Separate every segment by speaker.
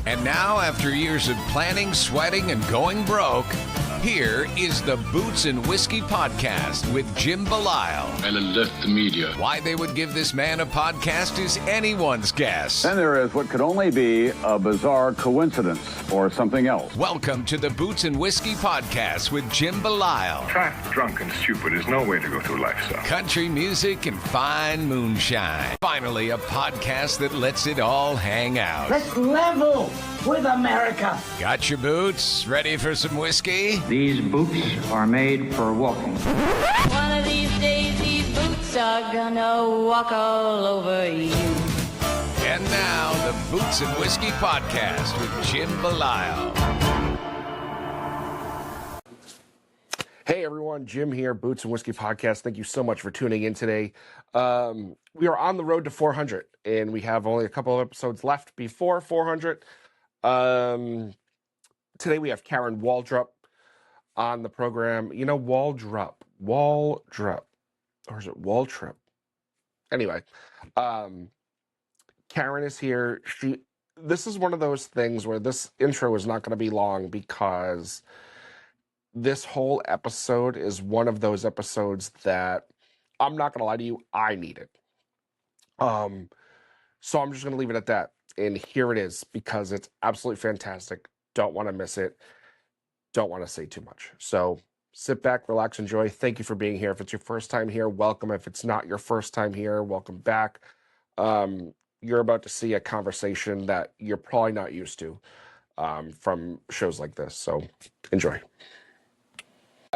Speaker 1: And now, after years of planning, sweating, and going broke, here is the Boots and Whiskey Podcast with Jim Belisle.
Speaker 2: I'll alert the media.
Speaker 1: Why they would give this man a podcast is anyone's guess.
Speaker 3: Then there is what could only be a bizarre coincidence or something else.
Speaker 1: Welcome to the Boots and Whiskey Podcast with Jim Belisle.
Speaker 4: Fat, drunk, and stupid is no way to go through life, son.
Speaker 1: Country music and fine moonshine. Finally, a podcast that lets it all hang out.
Speaker 5: Let's level with America.
Speaker 1: Got your boots? Ready for some whiskey?
Speaker 6: These boots are made for walking.
Speaker 7: One of these days, these boots are gonna walk all over you.
Speaker 1: And now, the Boots and Whiskey Podcast with Jim Belisle.
Speaker 8: Hey everyone, Jim here, Boots and Whiskey Podcast. Thank you so much for tuning in today. We are on the road to 400, and we have only a couple of episodes left before 400. Today we have Karen Waldrup on the program. You know, Waldrup, or is it Waldrup? Anyway, Karen is here. This is one of those things where this intro is not going to be long because this whole episode is one of those episodes that I'm not going to lie to you, I needed. So I'm just going to leave it at that. And here it is because it's absolutely fantastic. Don't want to miss it. Don't want to say too much. So sit back, relax, enjoy. Thank you for being here. If it's your first time here, welcome. If it's not your first time here, welcome back. You're about to see a conversation that you're probably not used to from shows like this. So enjoy.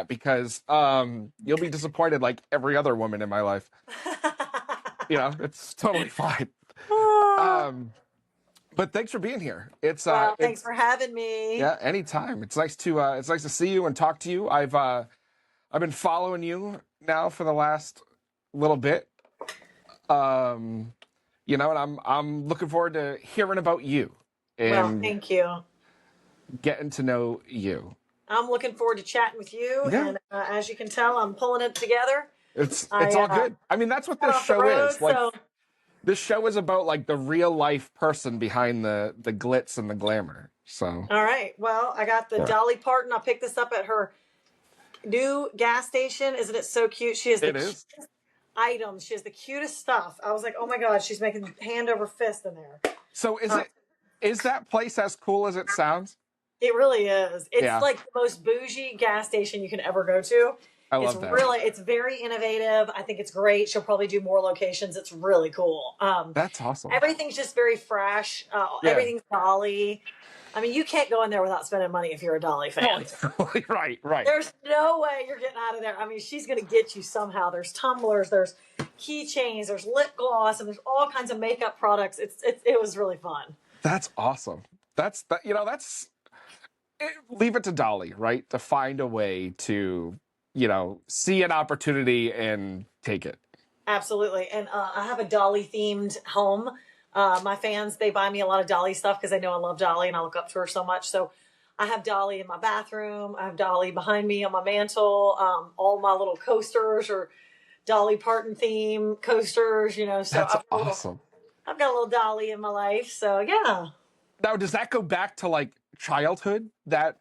Speaker 8: Because you'll be disappointed like every other woman in my life. You know, it's totally fine. But thanks for being here.
Speaker 9: Thanks for having me.
Speaker 8: Yeah, anytime. It's nice to see you and talk to you. I've been following you now for the last little bit. You know, and I'm looking forward to hearing about you and
Speaker 9: thank you.
Speaker 8: Getting to know you.
Speaker 9: I'm looking forward to chatting with you,
Speaker 8: yeah.
Speaker 9: And as you can tell, I'm pulling it together.
Speaker 8: It's all good. I mean, that's what this show is. Like, this show is about like the real life person behind the glitz and the glamour. So.
Speaker 9: All right. Well, I got the Dolly Parton. I picked this up at her new gas station. Isn't it so cute? She has the cutest items. She has the cutest stuff. I was like, oh my God, she's making hand over fist in there.
Speaker 8: So is that place as cool as it sounds?
Speaker 9: It really is. It's like the most bougie gas station you can ever go to.
Speaker 8: I love that.
Speaker 9: It's very innovative. I think it's great. She'll probably do more locations. It's really cool.
Speaker 8: That's awesome.
Speaker 9: Everything's just very fresh. Everything's Dolly. I mean, you can't go in there without spending money if you're a Dolly fan.
Speaker 8: Right.
Speaker 9: There's no way you're getting out of there. I mean, she's going to get you somehow. There's tumblers, there's keychains, there's lip gloss, and there's all kinds of makeup products. It was really fun.
Speaker 8: That's awesome. Leave it to Dolly, right? To find a way to, see an opportunity and take it.
Speaker 9: Absolutely. And I have a Dolly themed home. My fans, they buy me a lot of Dolly stuff because they know I love Dolly and I look up to her so much. So I have Dolly in my bathroom. I have Dolly behind me on my mantle. All my little coasters are Dolly Parton theme coasters, So
Speaker 8: that's awesome.
Speaker 9: I've got a little Dolly in my life. So yeah.
Speaker 8: Now, does that go back to like childhood, that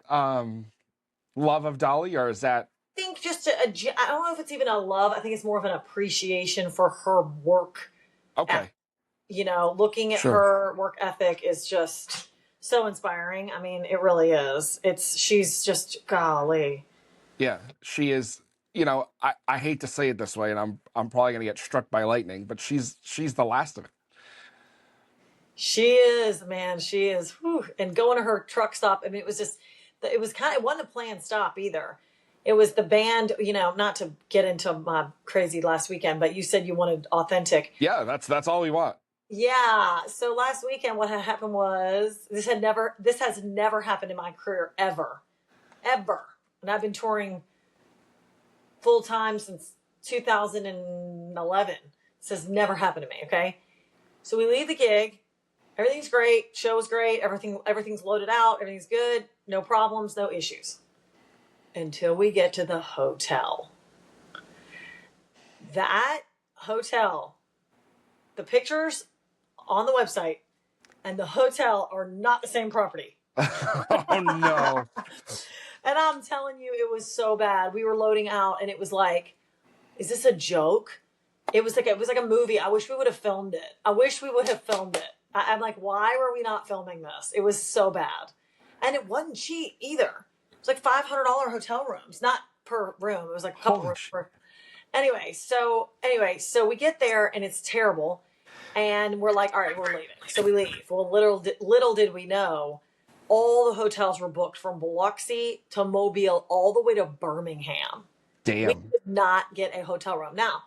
Speaker 8: love of Dolly, or is that?
Speaker 9: I think I don't know if it's even a love. I think it's more of an appreciation for her work.
Speaker 8: Okay.
Speaker 9: Looking at her work ethic is just so inspiring. I mean, it really is. She's just, golly.
Speaker 8: Yeah, she is. I hate to say it this way, and I'm probably going to get struck by lightning, but she's the last of it.
Speaker 9: She is, man. She is. Whew. And going to her truck stop, I mean, it wasn't a planned stop either. It was the band, not to get into my crazy last weekend, but you said you wanted authentic.
Speaker 8: Yeah, that's all we want.
Speaker 9: Yeah. So last weekend, what had happened was this has never happened in my career ever. And I've been touring full time since 2011. This has never happened to me. Okay. So we leave the gig. Everything's great. Show's great. Everything's loaded out. Everything's good. No problems, no issues. Until we get to the hotel. That hotel, the pictures on the website and the hotel are not the same property.
Speaker 8: Oh no.
Speaker 9: And I'm telling you, it was so bad. We were loading out, and it was like, is this a joke? It was like a movie. I wish we would have filmed it. I'm like, why were we not filming this? It was so bad, and it wasn't cheap either. It was like $500 hotel rooms, not per room. It was like a couple rooms per. Anyway, so we get there, and it's terrible, and we're like, all right, we're leaving. So we leave. Well, little did we know, all the hotels were booked from Biloxi to Mobile all the way to Birmingham.
Speaker 8: Damn.
Speaker 9: We could not get a hotel room. Now,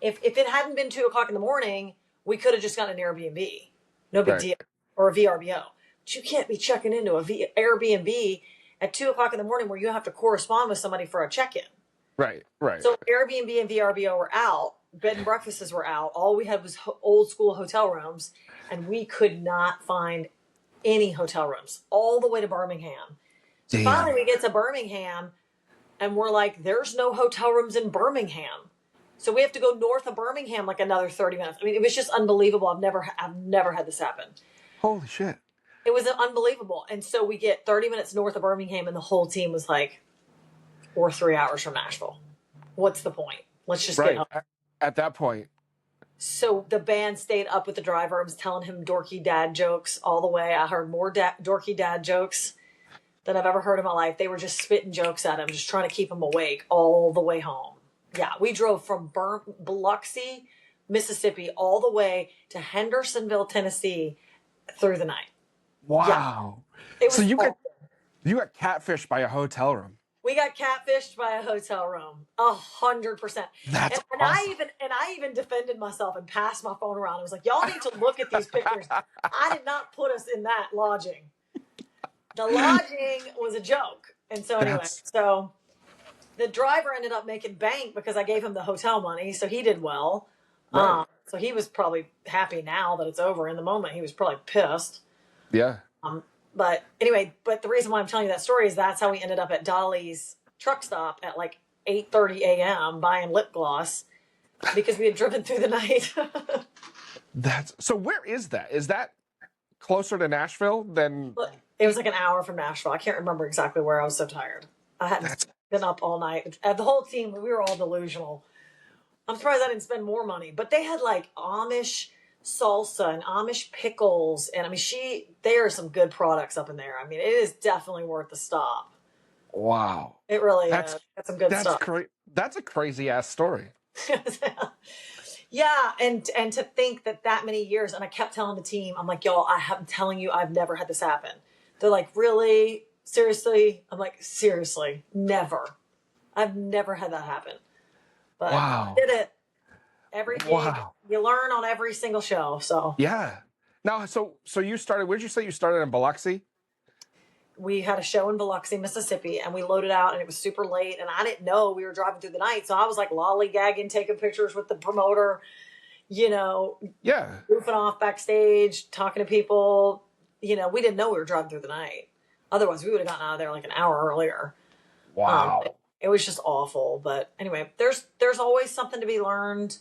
Speaker 9: if it hadn't been 2:00 in the morning, we could have just gotten an Airbnb. No big deal. Or a VRBO. But you can't be checking into a Airbnb at 2:00 in the morning where you have to correspond with somebody for a check-in.
Speaker 8: Right.
Speaker 9: So Airbnb and VRBO were out. Bed and breakfasts were out. All we had was old school hotel rooms, and we could not find any hotel rooms all the way to Birmingham. So finally we get to Birmingham, and we're like, there's no hotel rooms in Birmingham. So we have to go north of Birmingham like another 30 minutes. I mean, it was just unbelievable. I've never had this happen.
Speaker 8: Holy shit.
Speaker 9: It was unbelievable. And so we get 30 minutes north of Birmingham, and the whole team was like, we're 3 hours from Nashville. What's the point? Let's just get home.
Speaker 8: At that point.
Speaker 9: So the band stayed up with the driver. I was telling him dorky dad jokes all the way. I heard more dorky dad jokes than I've ever heard in my life. They were just spitting jokes at him, just trying to keep him awake all the way home. Yeah, we drove from Biloxi, Mississippi, all the way to Hendersonville, Tennessee, through the night.
Speaker 8: Wow.
Speaker 9: Yeah. So
Speaker 8: you got catfished by a hotel room.
Speaker 9: We got catfished by a hotel room, 100%.
Speaker 8: That's
Speaker 9: and
Speaker 8: awesome.
Speaker 9: I even defended myself and passed my phone around. I was like, y'all need to look at these pictures. I did not put us in that lodging. The lodging was a joke. And so anyway, so the driver ended up making bank because I gave him the hotel money. So he did well.
Speaker 8: Right.
Speaker 9: So he was probably happy now that it's over. In the moment, he was probably pissed.
Speaker 8: Yeah.
Speaker 9: But anyway, the reason why I'm telling you that story is that's how we ended up at Dolly's truck stop at like 8:30 a.m. buying lip gloss because we had driven through the night.
Speaker 8: So where is that? Is that closer to Nashville than?
Speaker 9: It was like an hour from Nashville. I can't remember exactly where. I was so tired. I hadn't been up all night. The whole team, we were all delusional. I'm surprised I didn't spend more money. But they had like Amish salsa and Amish pickles, and I mean, there are some good products up in there. I mean, it is definitely worth the stop.
Speaker 8: Wow,
Speaker 9: it really is. That's some good stuff.
Speaker 8: That's a crazy ass story.
Speaker 9: Yeah, and to think that many years, and I kept telling the team, I'm like, y'all, I'm telling you, I've never had this happen. They're like, really? Seriously? I'm like, seriously, never. I've never had that happen. But
Speaker 8: wow.
Speaker 9: I did it. Every gig, you learn on every single show. So
Speaker 8: yeah. Now, so you started. Where did you say you started in Biloxi?
Speaker 9: We had a show in Biloxi, Mississippi, and we loaded out, and it was super late, and I didn't know we were driving through the night, so I was like lollygagging, taking pictures with the promoter, goofing off backstage, talking to people. We didn't know we were driving through the night. Otherwise, we would have gotten out of there like an hour earlier.
Speaker 8: Wow.
Speaker 9: It was just awful. But anyway, there's always something to be learned.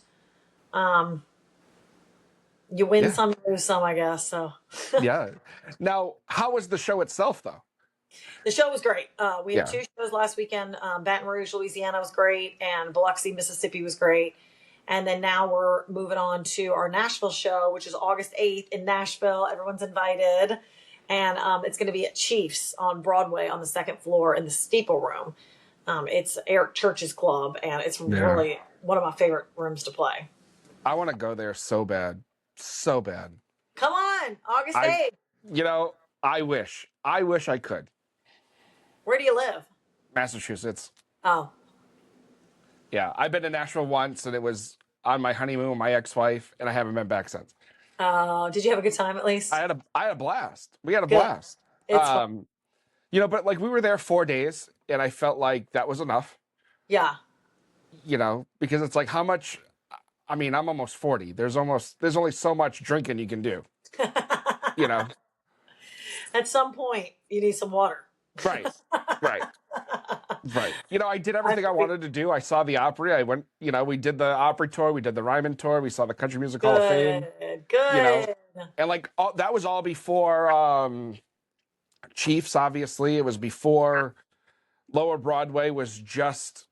Speaker 9: You win some, you lose some, I guess. So
Speaker 8: yeah. Now, how was the show itself, though?
Speaker 9: The show was great. We had 2 shows last weekend. Baton Rouge, Louisiana was great, and Biloxi, Mississippi was great. And then now we're moving on to our Nashville show, which is August 8th in Nashville. Everyone's invited. And it's going to be at Chiefs on Broadway on the 2nd floor in the Steeple Room. It's Eric Church's club, and it's really one of my favorite rooms to play.
Speaker 8: I want to go there so bad. So bad.
Speaker 9: Come on, August 8th.
Speaker 8: I wish I could.
Speaker 9: Where do you live?
Speaker 8: Massachusetts.
Speaker 9: Oh.
Speaker 8: Yeah, I've been to Nashville once, and it was on my honeymoon with my ex-wife, and I haven't been back since.
Speaker 9: Did you have a good time at least?
Speaker 8: I had a blast. We had a blast.
Speaker 9: It's fun.
Speaker 8: But like we were there 4 days, and I felt like that was enough.
Speaker 9: Yeah.
Speaker 8: Because it's like how much. I mean, I'm almost 40. There's only so much drinking you can do.
Speaker 9: At some point, you need some water.
Speaker 8: Right. Right. You know, I did everything I wanted to do. I saw the Opry. I went, you know, we did the Opry tour. We did the Ryman tour. We saw the Country Music Hall of Fame.
Speaker 9: Good.
Speaker 8: You know, and like that was all before Chiefs, obviously. It was before Lower Broadway was just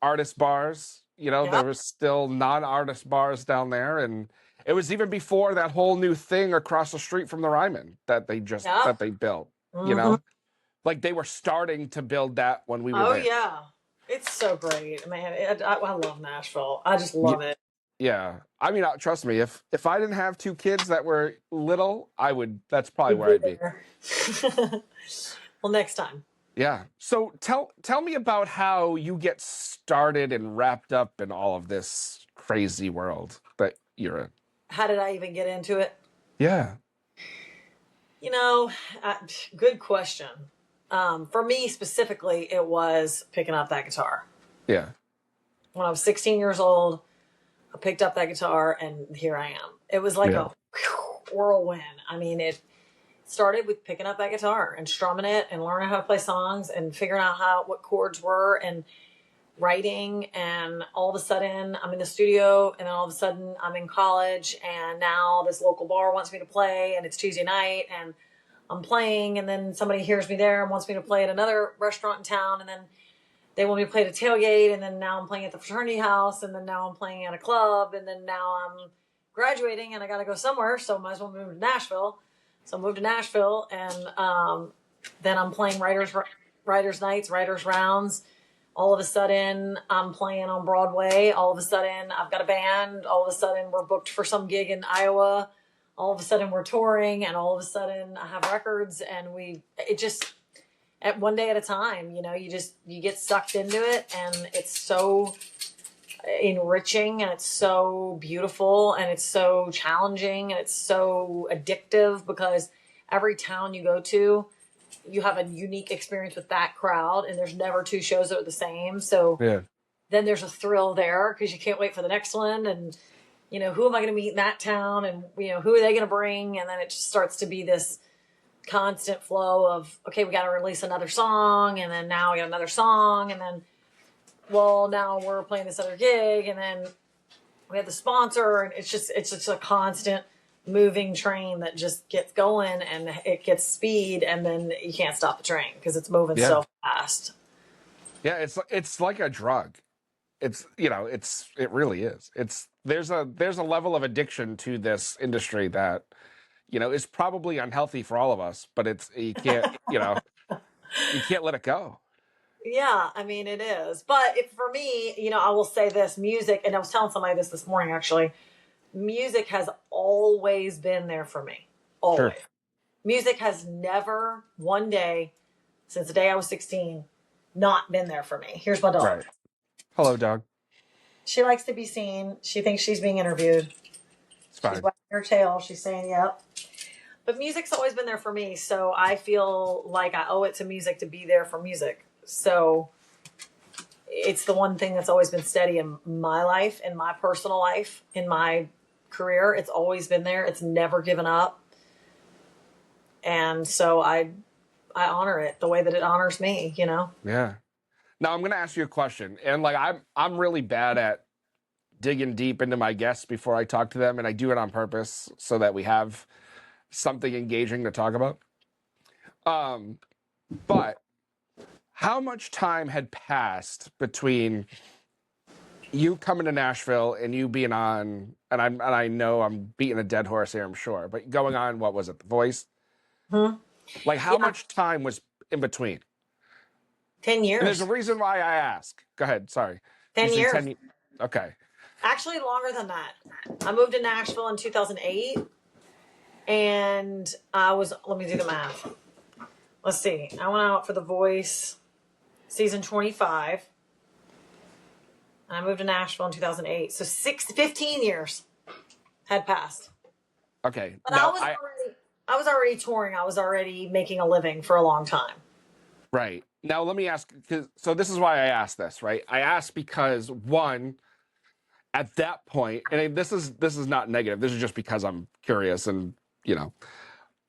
Speaker 8: artist bars. You know, there was still non-artist bars down there. And it was even before that whole new thing across the street from the Ryman that they just that they built. You know? Like they were starting to build that when we were there.
Speaker 9: Oh yeah, it's so great, man. I love Nashville. I just love it.
Speaker 8: Yeah, I mean, trust me. If I didn't have two kids that were little, I would. That's probably where I'd be.
Speaker 9: Well, next time.
Speaker 8: Yeah. So tell me about how you get started and wrapped up in all of this crazy world that you're in.
Speaker 9: How did I even get into it?
Speaker 8: Yeah.
Speaker 9: You know, good question. For me specifically, it was picking up that guitar.
Speaker 8: Yeah.
Speaker 9: When I was 16 years old, I picked up that guitar and here I am. It was like a whirlwind. I mean, it started with picking up that guitar and strumming it and learning how to play songs and figuring out what chords were and writing. And all of a sudden I'm in the studio and then all of a sudden I'm in college and now this local bar wants me to play and it's Tuesday night and I'm playing and then somebody hears me there and wants me to play at another restaurant in town and then they want me to play at a tailgate and then now I'm playing at the fraternity house and then now I'm playing at a club and then now I'm graduating and I got to go somewhere, so I might as well move to Nashville. So I moved to Nashville and then I'm playing writers nights, writers rounds. All of a sudden I'm playing on Broadway. All of a sudden I've got a band. All of a sudden we're booked for some gig in Iowa. All of a sudden we're touring and all of a sudden I have records and it just at one day at a time, you know, you get sucked into it and it's so enriching and it's so beautiful and it's so challenging and it's so addictive because every town you go to, you have a unique experience with that crowd and there's never two shows that are the same. So then there's a thrill there because you can't wait for the next one and you know, who am I going to meet in that town and, you know, who are they going to bring? And then it just starts to be this constant flow of, okay, we got to release another song. And then now we got another song. And then, well, now we're playing this other gig. And then we have the sponsor. And it's just a constant moving train that just gets going and it gets speed. And then you can't stop the train because it's moving so fast.
Speaker 8: Yeah. It's like a drug. It's, you know, it really is. There's a level of addiction to this industry that, you know, is probably unhealthy for all of us, but you can't, you know, you can't let it go.
Speaker 9: Yeah, I mean, it is. But for me, you know, I will say this, music, and I was telling somebody this morning, actually, music has always been there for me. Always. Sure. Music has never, one day, since the day I was 16, not been there for me. Here's my dog.
Speaker 8: Right. Hello, dog.
Speaker 9: She likes to be seen. She thinks she's being interviewed.
Speaker 8: It's fine.
Speaker 9: She's wagging her tail. She's saying, yep. But music's always been there for me. So I feel like I owe it to music to be there for music. So it's the one thing that's always been steady in my life, in my personal life, in my career. It's always been there. It's never given up. And so I honor it the way that it honors me, you know?
Speaker 8: Yeah. Now I'm going to ask you a question, and like I'm really bad at digging deep into my guests before I talk to them, and I do it on purpose so that we have something engaging to talk about. But how much time had passed between you coming to Nashville and you being on, and I know I'm beating a dead horse here, I'm sure, but going on, what was it, The Voice?
Speaker 9: Hmm?
Speaker 8: Like how much time was in between?
Speaker 9: 10 years.
Speaker 8: And there's a reason why I ask. Go ahead. Sorry.
Speaker 9: 10 years.
Speaker 8: Okay.
Speaker 9: Actually, longer than that. I moved to Nashville in 2008. And let me do the math. Let's see. I went out for The Voice season 25. And I moved to Nashville in 2008. So 15 years had passed.
Speaker 8: Okay.
Speaker 9: But I was already touring. I was already making a living for a long time.
Speaker 8: Right. Now, let me ask, so this is why I asked this, right? I asked because, one, at that point, and this is not negative, this is just because I'm curious and, you know,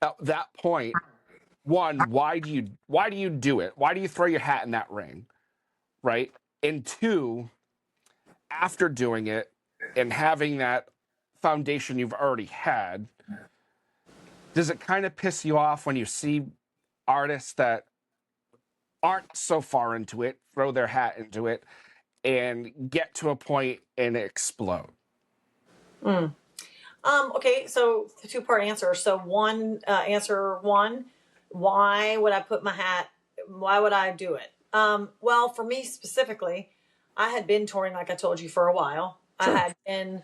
Speaker 8: at that point, one, why do you do it? Why do you throw your hat in that ring? right? And two, after doing it and having that foundation you've already had, does it kind of piss you off when you see artists that aren't so far into it throw their hat into it and get to a point and explode?
Speaker 9: Okay, so the two-part answer. So answer one, why would I put my hat? Why would I do it? Well, for me specifically, I had been touring, like I told you, for a while. Sure. I had been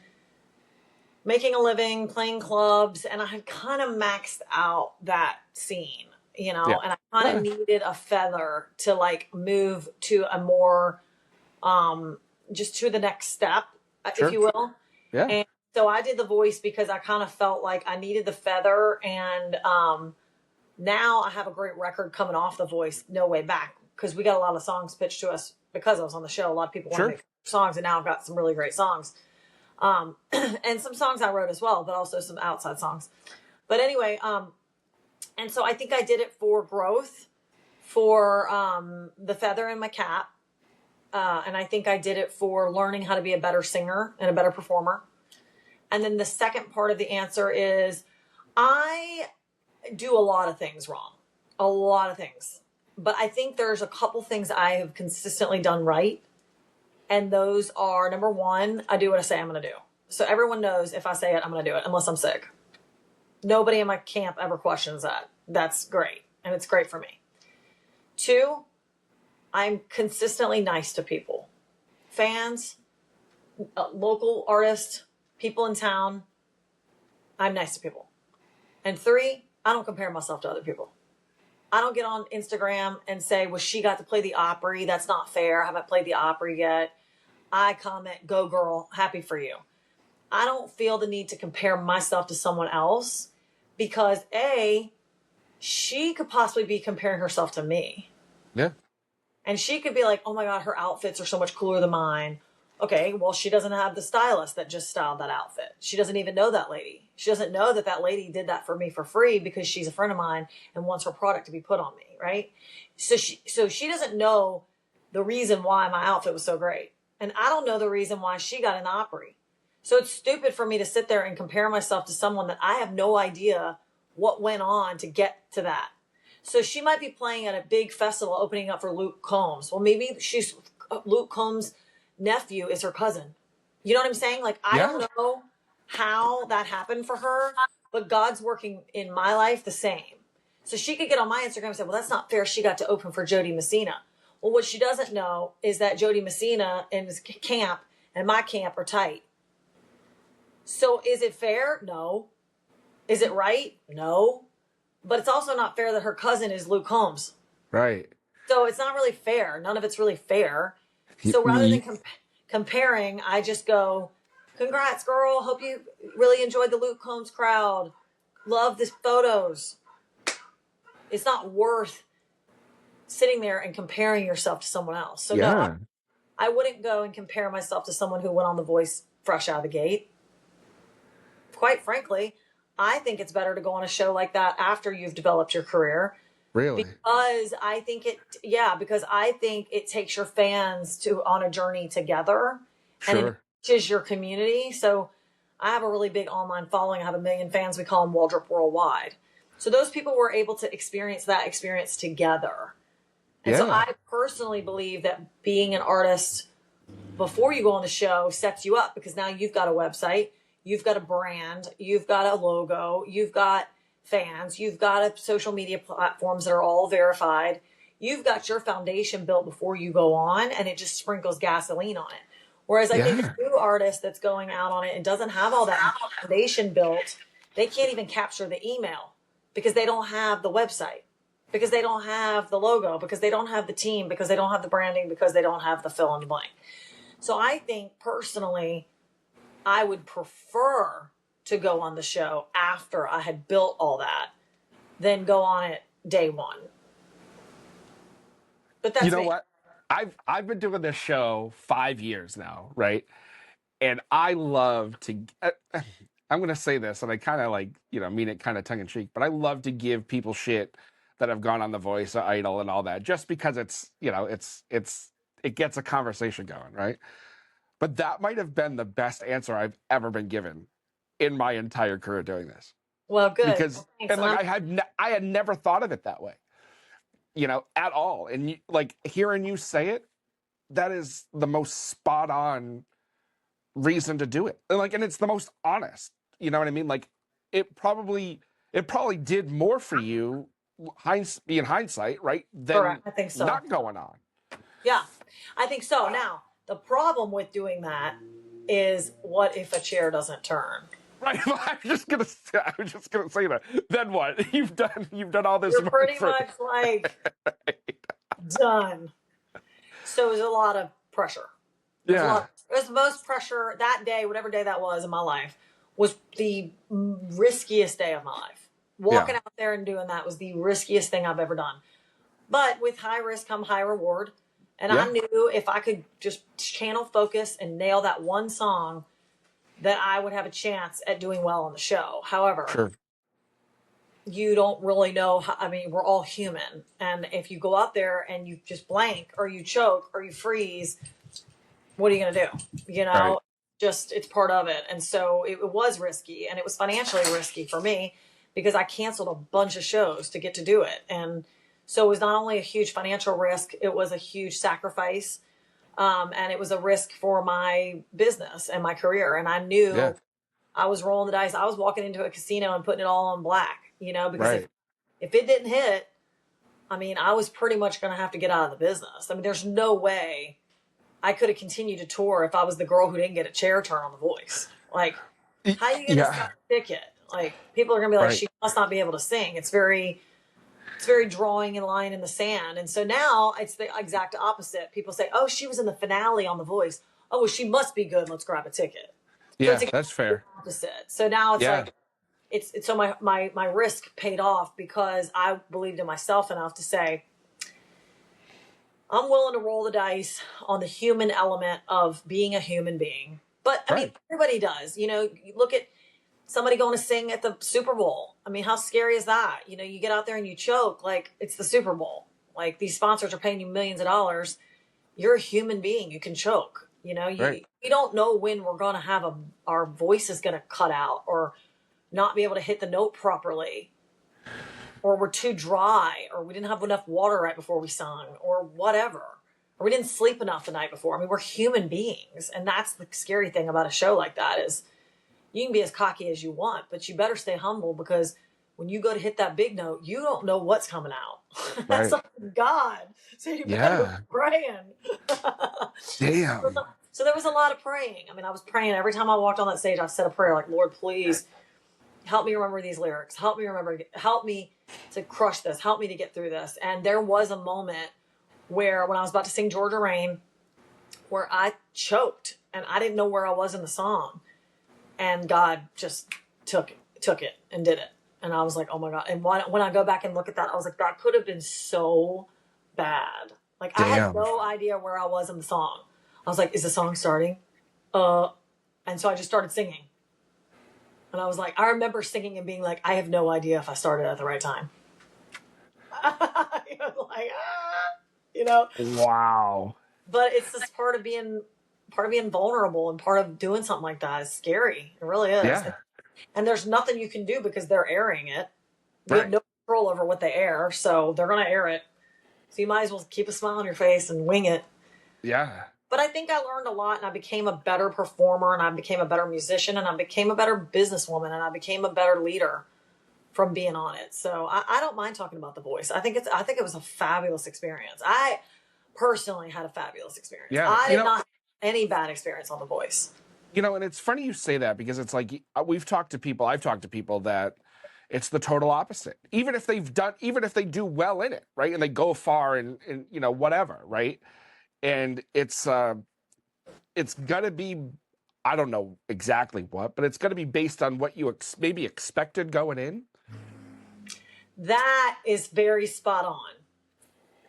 Speaker 9: making a living, playing clubs, and I had kind of maxed out that scene, and I kind of needed a feather to like move to a more, just to the next step, if you will.
Speaker 8: Yeah.
Speaker 9: And so I did The Voice because I kind of felt like I needed the feather, and now I have a great record coming off The Voice, No Way Back, because we got a lot of songs pitched to us because I was on the show. A lot of people want to make songs, and now I've got some really great songs. And some songs I wrote as well, but also some outside songs. But anyway, and so I think I did it for growth, for the feather in my cap. And I think I did it for learning how to be a better singer and a better performer. And then the second part of the answer is I do a lot of things wrong, a lot of things. But I think there's a couple things I have consistently done right. And those are, number one, I do what I say I'm going to do. So everyone knows if I say it, I'm going to do it, unless I'm sick. Nobody in my camp ever questions that. That's great. And it's great for me. Two, I'm consistently nice to people. Fans, local artists, people in town. I'm nice to people. And three, I don't compare myself to other people. I don't get on Instagram and say, well, she got to play the Opry. That's not fair. I haven't played the Opry yet. I comment, go girl, happy for you. I don't feel the need to compare myself to someone else because A, she could possibly be comparing herself to me.
Speaker 8: Yeah.
Speaker 9: And she could be like, oh my God, her outfits are so much cooler than mine. Okay, well, she doesn't have the stylist that just styled that outfit. She doesn't even know that lady. She doesn't know that that lady did that for me for free because she's a friend of mine and wants her product to be put on me, right? So she doesn't know the reason why my outfit was so great. And I don't know the reason why she got an Opry. So it's stupid for me to sit there and compare myself to someone that I have no idea what went on to get to that. So she might be playing at a big festival opening up for Luke Combs. Well, maybe Luke Combs' nephew is her cousin. You know what I'm saying? Like, I don't know how that happened for her, but God's working in my life the same. So she could get on my Instagram and say, well, that's not fair. She got to open for Jody Messina. Well, what she doesn't know is that Jody Messina and his camp and my camp are tight. So is it fair? No. Is it right? No. But it's also not fair that her cousin is Luke Combs.
Speaker 8: Right.
Speaker 9: So it's not really fair. None of it's really fair. So rather than comparing, I just go, congrats, girl. Hope you really enjoyed the Luke Combs crowd. Love the photos. It's not worth sitting there and comparing yourself to someone else. So no, I wouldn't go and compare myself to someone who went on The Voice fresh out of the gate. Quite frankly, I think it's better to go on a show like that after you've developed your career.
Speaker 8: Really?
Speaker 9: Because I think it takes your fans on a journey together.
Speaker 8: Sure.
Speaker 9: And it reaches your community. So I have a really big online following. I have 1 million fans. We call them Waldrup worldwide. So those people were able to experience that experience together. And so I personally believe that being an artist before you go on the show sets you up because now you've got a website, you've got a brand, you've got a logo, you've got fans, you've got social media platforms that are all verified. You've got your foundation built before you go on, and it just sprinkles gasoline on it. Whereas I think a new artist that's going out on it and doesn't have all that foundation built, they can't even capture the email because they don't have the website, because they don't have the logo, because they don't have the team, because they don't have the branding, because they don't have the fill in the blank. So I think personally, I would prefer to go on the show after I had built all that than go on it day one. But that's
Speaker 8: what? I've been doing this show 5 years now, right? And I love to. I'm going to say this, and I kind of mean it kind of tongue in cheek, but I love to give people shit that have gone on The Voice or Idol and all that, just because it's it gets a conversation going, right? But that might have been the best answer I've ever been given in my entire career doing this.
Speaker 9: Well, good.
Speaker 8: Because
Speaker 9: Well, thanks.
Speaker 8: and like I had never thought of it that way, at all. And like hearing you say it, that is the most spot on reason to do it. And it's the most honest. You know what I mean? Like it probably did more for you, in hindsight, right? Than
Speaker 9: Correct. I think so.
Speaker 8: not going on.
Speaker 9: Yeah, I think so. Now, the problem with doing that is, what if a chair doesn't turn?
Speaker 8: Right. I was just gonna say that. Then what? You've done all this.
Speaker 9: You're
Speaker 8: work
Speaker 9: pretty
Speaker 8: for-
Speaker 9: much like done. So it was a lot of pressure. It was the most pressure that day, whatever day that was in my life, was the riskiest day of my life. Walking out there and doing that was the riskiest thing I've ever done. But with high risk come high reward. And I knew if I could just channel focus and nail that one song, that I would have a chance at doing well on the show. However, you don't really know how, I mean, we're all human. And if you go out there and you just blank or you choke or you freeze, what are you going to do?
Speaker 8: Right.
Speaker 9: Just, it's part of it. And so it was risky, and it was financially risky for me because I canceled a bunch of shows to get to do it. And so it was not only a huge financial risk, it was a huge sacrifice. And it was a risk for my business and my career. And I knew I was rolling the dice. I was walking into a casino and putting it all on black, because if it didn't hit, I mean, I was pretty much going to have to get out of the business. I mean, there's no way I could have continued to tour if I was the girl who didn't get a chair turn on The Voice. Like, how are you going to sell a ticket? Like, people are going to be like, she must not be able to sing. It's very drawing a line in the sand. And so now it's the exact opposite. People say, oh, she was in the finale on The Voice. Oh, well, she must be good. Let's grab a ticket.
Speaker 8: Yeah, so that's fair.
Speaker 9: Opposite. So now it's like, so my risk paid off because I believed in myself enough to say, I'm willing to roll the dice on the human element of being a human being. But I mean, everybody does, you look at somebody going to sing at the Super Bowl. I mean, how scary is that? You get out there and you choke like it's the Super Bowl. Like, these sponsors are paying you millions of dollars. You're a human being. You can choke. We don't know when we're going to have our voice is going to cut out or not be able to hit the note properly, or we're too dry, or we didn't have enough water right before we sung, or whatever, or we didn't sleep enough the night before. I mean, we're human beings. And that's the scary thing about a show like that is, you can be as cocky as you want, but you better stay humble, because when you go to hit that big note, you don't know what's coming out. That's up to God. So you better be praying.
Speaker 8: Damn.
Speaker 9: So there was a lot of praying. I mean, I was praying every time I walked on that stage. I said a prayer like, Lord, please help me remember these lyrics. Help me to crush this. Help me to get through this. And there was a moment where, when I was about to sing Georgia Rain, where I choked and I didn't know where I was in the song. And God just took it and did it. And I was like, oh my God. And when I go back and look at that, I was like, that could have been so bad. Like, I had no idea where I was in the song. I was like, is the song starting? And so I just started singing. And I was like, I remember singing and being like, I have no idea if I started at the right time.
Speaker 8: Wow.
Speaker 9: But it's just part of being vulnerable, and part of doing something like that is scary. It really is.
Speaker 8: Yeah.
Speaker 9: And there's nothing you can do because they're airing it. We have no control over what they air, so they're going to air it. So you might as well keep a smile on your face and wing it.
Speaker 8: Yeah.
Speaker 9: But I think I learned a lot, and I became a better performer, and I became a better musician, and I became a better businesswoman, and I became a better leader from being on it. So I don't mind talking about The Voice. I think it was a fabulous experience. I personally had a fabulous experience.
Speaker 8: Yeah.
Speaker 9: I did not have any bad experience on The Voice.
Speaker 8: And it's funny you say that, because it's like, I've talked to people that it's the total opposite. Even if they do well in it, right? And they go far and whatever, right? And it's gonna be, I don't know exactly what, but it's gonna be based on what you maybe expected going in.
Speaker 9: That is very spot on.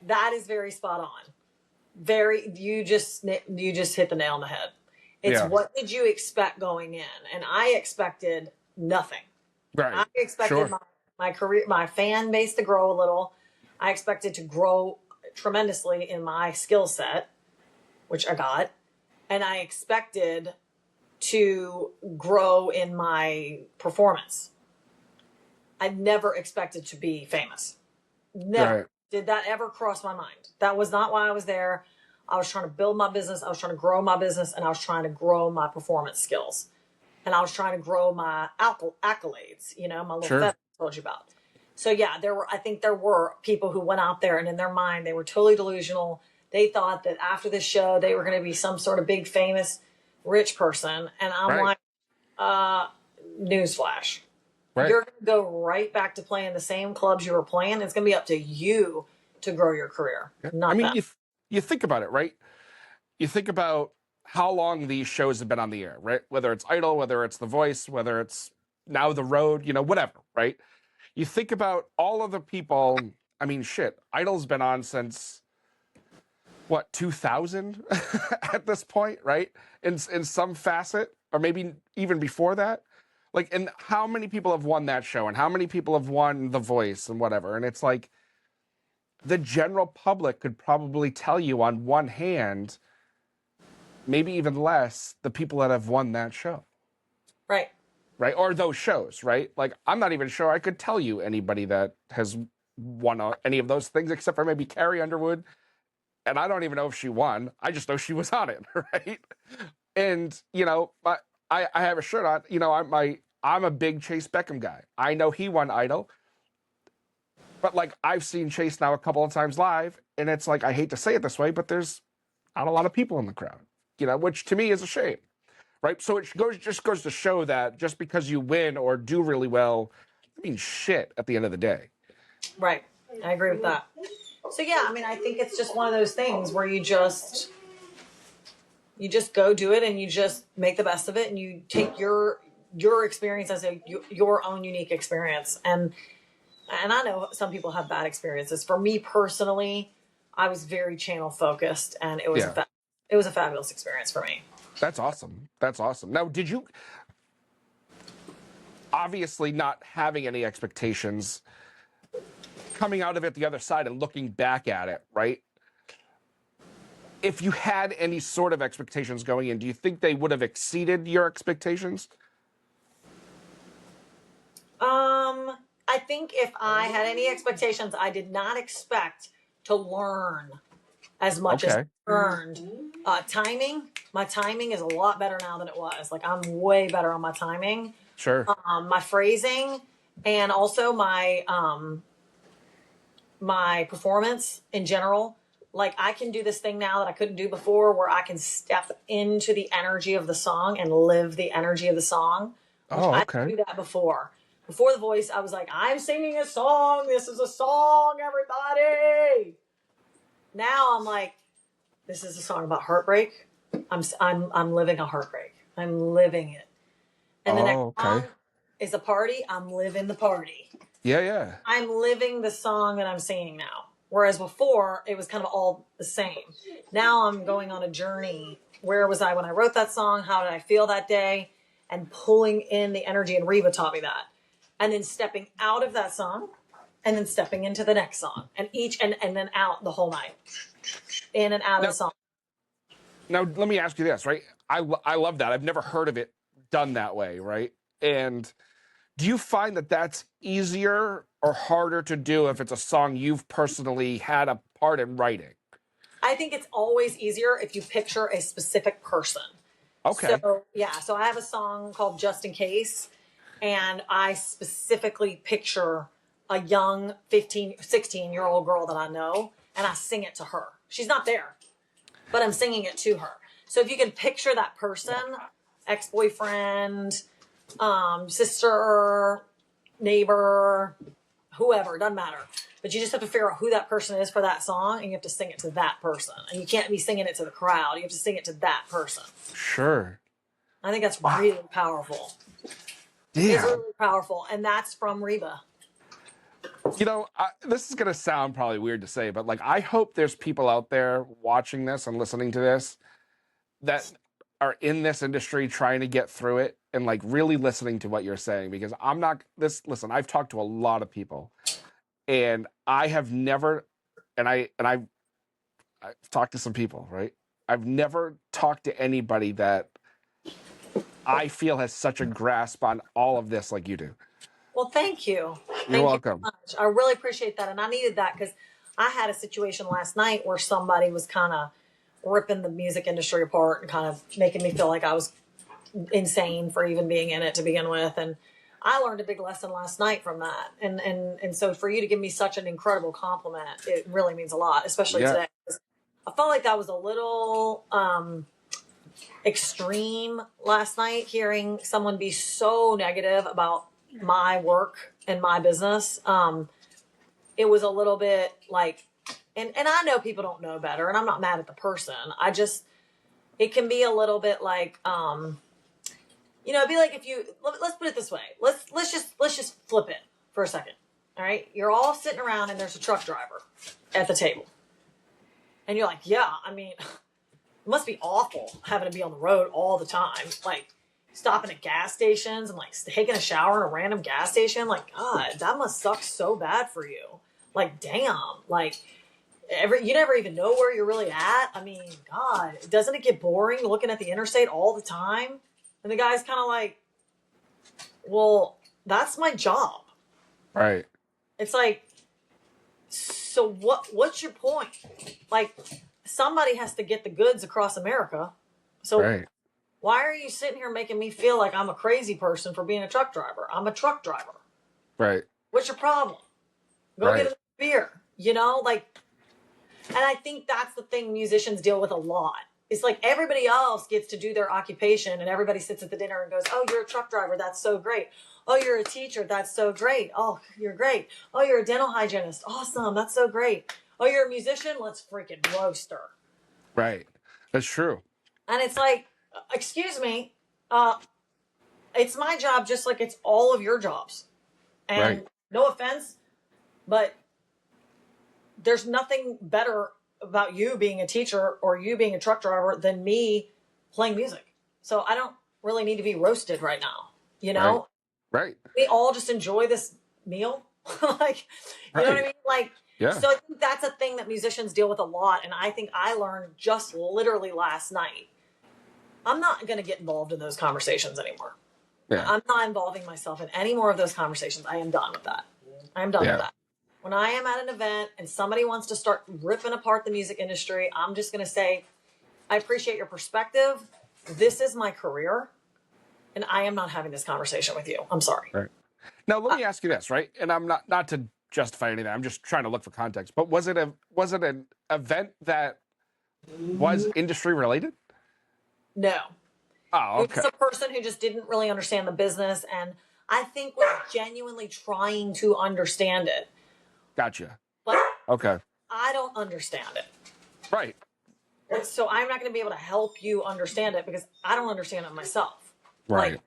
Speaker 9: That is very spot on. You just hit the nail on the head. It's what did you expect going in? And I expected nothing.
Speaker 8: Right.
Speaker 9: I expected my career, my fan base to grow a little. I expected to grow tremendously in my skill set. which I got, and I expected to grow in my performance. I never expected to be famous. Never
Speaker 8: Right.
Speaker 9: did that ever cross my mind. That was not why I was there. I was trying to build my business. I was trying to grow my business, and I was trying to grow my performance skills. And I was trying to grow my accolades, my little
Speaker 8: Sure.
Speaker 9: feather I told you about. So yeah, I think there were people who went out there and in their mind, they were totally delusional. They thought that after this show, they were going to be some sort of big, famous, rich person. And I'm
Speaker 8: Right.
Speaker 9: like, newsflash.
Speaker 8: Right.
Speaker 9: You're going to go right back to playing the same clubs you were playing. It's going to be up to you to grow your career. Not
Speaker 8: I mean,
Speaker 9: them.
Speaker 8: you think about it, right? You think about how long these shows have been on the air, right? Whether it's Idol, whether it's The Voice, whether it's now The Road, whatever, right? You think about all of the people. I mean, shit, Idol's been on since what, 2000 at this point, right? In some facet, or maybe even before that. Like, and how many people have won that show, and how many people have won The Voice and whatever? And it's like the general public could probably tell you on one hand, maybe even less, the people that have won that show.
Speaker 9: Right.
Speaker 8: Right? Or those shows, right? Like, I'm not even sure I could tell you anybody that has won any of those things, except for maybe Carrie Underwood. And I don't even know if she won. I just know she was on it, right? And, I have a shirt on, I'm a big Chase Beckham guy. I know he won Idol. But, like, I've seen Chase now a couple of times live, and it's like, I hate to say it this way, but there's not a lot of people in the crowd, which to me is a shame, right? So it just goes to show that just because you win or do really well, I mean, shit at the end of the day.
Speaker 9: Right. I agree with that. So yeah, I mean, I think it's just one of those things where you just go do it, and you just make the best of it, and you take your experience as your own unique experience. And I know some people have bad experiences. For me personally, I was very channel focused, and it was a fabulous experience for me.
Speaker 8: That's awesome. That's awesome. Now, did you, obviously not having any expectations, coming out of it the other side and looking back at it, right? If you had any sort of expectations going in, do you think they would have exceeded your expectations?
Speaker 9: I think if I had any expectations, I did not expect to learn as much as I learned. My timing is a lot better now than it was. Like, I'm way better on my timing.
Speaker 8: Sure.
Speaker 9: My phrasing, and also my my performance in general. Like, I can do this thing now that I couldn't do before, where I can step into the energy of the song and live the energy of the song.
Speaker 8: Oh,
Speaker 9: I
Speaker 8: okay.
Speaker 9: didn't do that before. Before The Voice, I was like, I'm singing a song. This is a song, everybody. Now I'm like, this is a song about heartbreak. I'm living a heartbreak. I'm living it. And the next song is a party. I'm living the party.
Speaker 8: Yeah.
Speaker 9: I'm living the song that I'm singing now. Whereas before, it was kind of all the same. Now I'm going on a journey. Where was I when I wrote that song? How did I feel that day? And pulling in the energy. And Reba taught me that. And then stepping out of that song, and then stepping into the next song, and then out the whole night, in and out of the song.
Speaker 8: Now, let me ask you this, right? I love that. I've never heard of it done that way, right? And do you find that that's easier or harder to do if it's a song you've personally had a part in writing?
Speaker 9: I think it's always easier if you picture a specific person.
Speaker 8: Okay.
Speaker 9: So I have a song called Just in Case, and I specifically picture a young 16-year-old girl that I know, and I sing it to her. She's not there, but I'm singing it to her. So if you can picture that person, ex-boyfriend, sister, neighbor, whoever, doesn't matter. But you just have to figure out who that person is for that song, and you have to sing it to that person. And you can't be singing it to the crowd. You have to sing it to that person.
Speaker 8: Sure.
Speaker 9: I think that's really powerful.
Speaker 8: Yeah.
Speaker 9: It's really powerful. And that's from Reba.
Speaker 8: This is going to sound probably weird to say, but, like, I hope there's people out there watching this and listening to this that are in this industry trying to get through it and, like, really listening to what you're saying, because listen, I've talked to a lot of people, and I have never, and I've talked to some people, right? I've never talked to anybody that I feel has such a grasp on all of this like you do.
Speaker 9: Well, thank you.
Speaker 8: You're
Speaker 9: Thank
Speaker 8: welcome.
Speaker 9: you so much. I really appreciate that. And I needed that because I had a situation last night where somebody was kind of ripping the music industry apart and kind of making me feel like I was insane for even being in it to begin with. And I learned a big lesson last night from that. And so for you to give me such an incredible compliment, it really means a lot, especially today. I felt like that was a little extreme last night, hearing someone be so negative about my work and my business. It was a little bit like, and I know people don't know better, and I'm not mad at the person. It can be a little bit like, it'd be like if you, let's put it this way. Let's just flip it for a second. All right. You're all sitting around and there's a truck driver at the table. And you're like, yeah, I mean, it must be awful having to be on the road all the time. Like stopping at gas stations and like taking a shower in a random gas station. Like, God, that must suck so bad for you. Like, damn, like you never even know where you're really at. I mean, God, doesn't it get boring looking at the interstate all the time? And the guy's kind of like, well, that's my job.
Speaker 8: Right.
Speaker 9: It's like, so what's your point? Like, somebody has to get the goods across America. So why are you sitting here making me feel like I'm a crazy person for being a truck driver? I'm a truck driver.
Speaker 8: Right.
Speaker 9: What's your problem? Go get a beer, like, and I think that's the thing musicians deal with a lot. It's like everybody else gets to do their occupation and everybody sits at the dinner and goes, oh, you're a truck driver. That's so great. Oh, you're a teacher. That's so great. Oh, you're great. Oh, you're a dental hygienist. Awesome. That's so great. Oh, you're a musician. Let's freaking roast her.
Speaker 8: Right. That's true.
Speaker 9: And it's like, excuse me. It's my job just like it's all of your jobs. And no offense, but there's nothing better about you being a teacher or you being a truck driver than me playing music. So I don't really need to be roasted right now,
Speaker 8: Right.
Speaker 9: We all just enjoy this meal. Like, you know what I mean? Like, so I think that's a thing that musicians deal with a lot. And I think I learned just literally last night. I'm not going to get involved in those conversations anymore. Yeah. I'm not involving myself in any more of those conversations. I am done with that. I am done with that. When I am at an event and somebody wants to start ripping apart the music industry, I'm just going to say, I appreciate your perspective. This is my career, and I am not having this conversation with you. I'm sorry.
Speaker 8: Right. Now, let me ask you this, right? And I'm not to justify anything. I'm just trying to look for context. But was it an event that was industry related?
Speaker 9: No.
Speaker 8: Oh, okay.
Speaker 9: It's a person who just didn't really understand the business, and I think was genuinely trying to understand it.
Speaker 8: Gotcha.
Speaker 9: But
Speaker 8: okay.
Speaker 9: I don't understand it.
Speaker 8: Right.
Speaker 9: So I'm not going to be able to help you understand it because I don't understand it myself.
Speaker 8: Right.
Speaker 9: Like,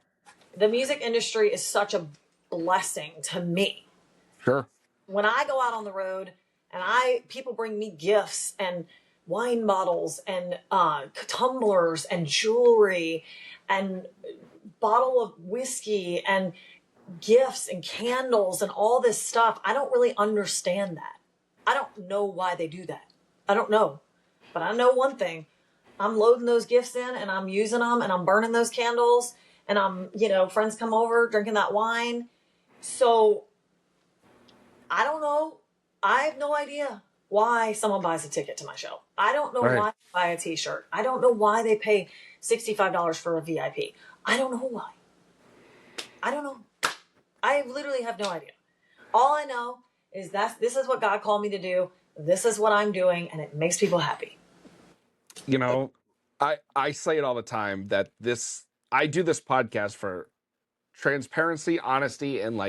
Speaker 9: the music industry is such a blessing to me.
Speaker 8: Sure.
Speaker 9: When I go out on the road and people bring me gifts and wine bottles and tumblers and jewelry and bottle of whiskey and gifts and candles and all this stuff. I don't really understand that. I don't know why they do that. I don't know. But I know one thing. I'm loading those gifts in and I'm using them and I'm burning those candles and I'm, friends come over drinking that wine. So I don't know. I have no idea why someone buys a ticket to my show. I don't know why they buy a t-shirt. I don't know why they pay $65 for a VIP. I don't know why. I don't know. I literally have no idea. All I know is this is what God called me to do. This is what I'm doing, and it makes people happy.
Speaker 8: I say it all the time that I do this podcast for transparency, honesty, and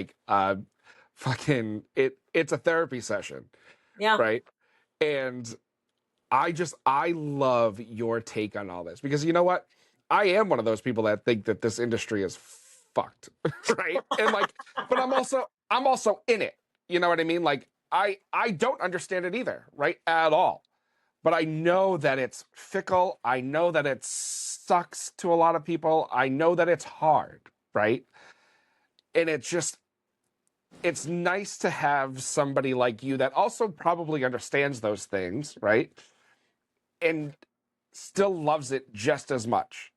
Speaker 8: it's a therapy session.
Speaker 9: Yeah.
Speaker 8: Right. And I love your take on all this because you know what? I am one of those people that think that this industry is fucked. Right. And but I'm also in it. You know what I mean? Like I don't understand it either. Right. At all. But I know that it's fickle. I know that it sucks to a lot of people. I know that it's hard. Right. And it's nice to have somebody like you that also probably understands those things, right? And still loves it just as much.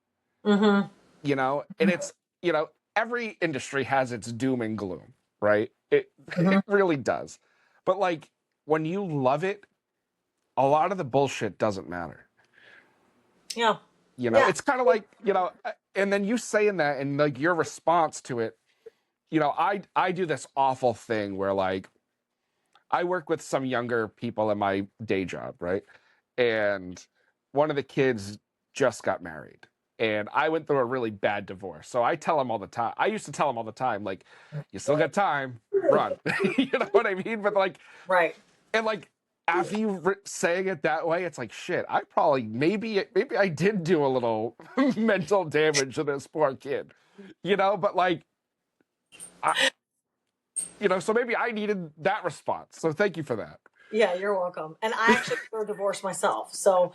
Speaker 8: You know, and it's, you know, every industry has its doom and gloom, right? It really does. But like when you love it, a lot of the bullshit doesn't matter.
Speaker 9: Yeah.
Speaker 8: You know,
Speaker 9: Yeah.
Speaker 8: it's kind of like, you know, and then you saying that and like your response to it, you know, I do this awful thing where like I work with some younger people in my day job, right? And one of the kids just got married. And I went through a really bad divorce. So I tell them all the time. I used to tell them all the time, like, you still got time, run. You know what I mean? But like,
Speaker 9: Right.
Speaker 8: and like, after you saying it that way, it's like, shit, I probably, maybe I did do a little mental damage to this poor kid, you know? But like, you know, so maybe I needed that response. So thank you for that.
Speaker 9: Yeah, you're welcome. And I actually were divorced myself, so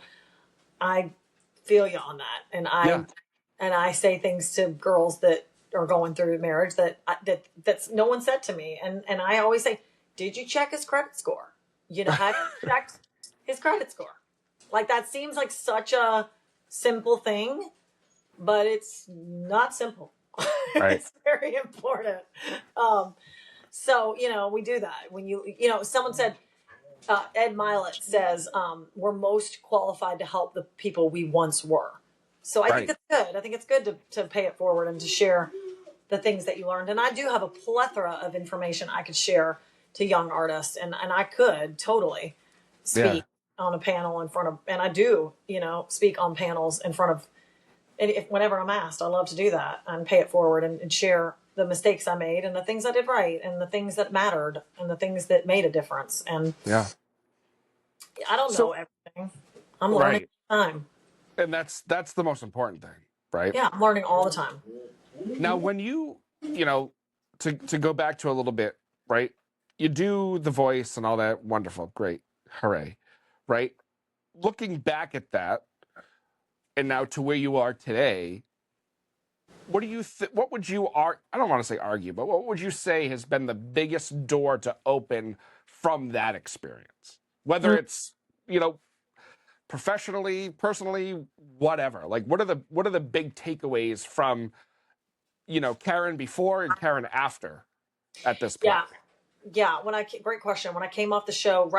Speaker 9: I feel you on that. And I say things to girls that are going through marriage that's no one said to me. And I always say, did you check his credit score? You know, have you checked his credit score? Like that seems like such a simple thing, but it's not simple.
Speaker 8: Right.
Speaker 9: It's very important. So, you know, we do that. When you know, someone said, Ed Milet says, we're most qualified to help the people we once were. So I think that's good. I think it's good to pay it forward and to share the things that you learned. And I do have a plethora of information I could share to young artists. And I could totally speak on a panel in front of, and I do, you know, speak on panels in front of, and whenever I'm asked, I love to do that and pay it forward and share the mistakes I made and the things I did right and the things that mattered and the things that made a difference. And I don't know everything. I'm learning all the time.
Speaker 8: And that's the most important thing, right?
Speaker 9: Yeah, I'm learning all the time.
Speaker 8: Now, when you know, to go back to a little bit, right? You do the voice and all that, wonderful, great, hooray, right? Looking back at that, and now to where you are today, what do you what would you I don't want to say argue, but what would you say has been the biggest door to open from that experience? Whether it's, you know, professionally, personally, whatever. Like what are the big takeaways from, you know, Karen before and Karen after at this point?
Speaker 9: Yeah. Great question. When I came off the show,